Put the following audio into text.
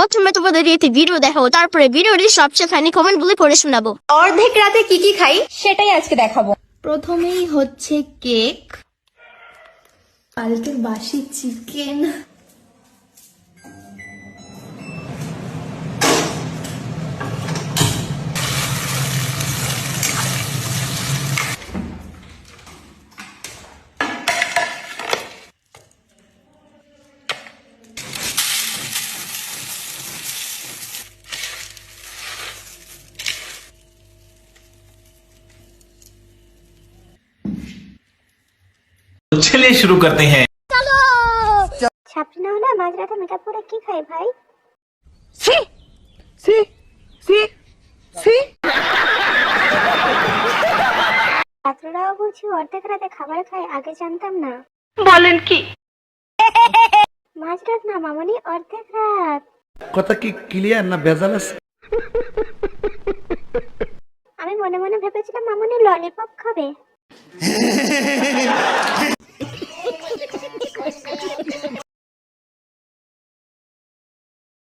প্রথমে তোমাদের একটি ভিডিও দেখাবো, তারপরে ভিডিওটি সবচেয়ে ফানি কমেন্ট গুলি পড়ে শোনাবো। অর্ধেক রাতে কি কি খাই সেটাই আজকে দেখাবো। প্রথমেই হচ্ছে কেক, কালকের বাসি চিকেন, चलिए शुरू करते हैं। ছাত্রী না হলে মাঝরাতে মেকআপ করে কি খাই ভাই? ছাত্ররাও বুঝি অর্ধেক রাতে খাবার খায়, আগে জানতাম না। বলেন কি? মাঝরাত না মামনি, অর্ধেক রাত। কথা কি ক্লিয়ার না ভেজাল আছে? আমি মনে মনে ভেবেছিলাম মামনি ললিপপ খাবে।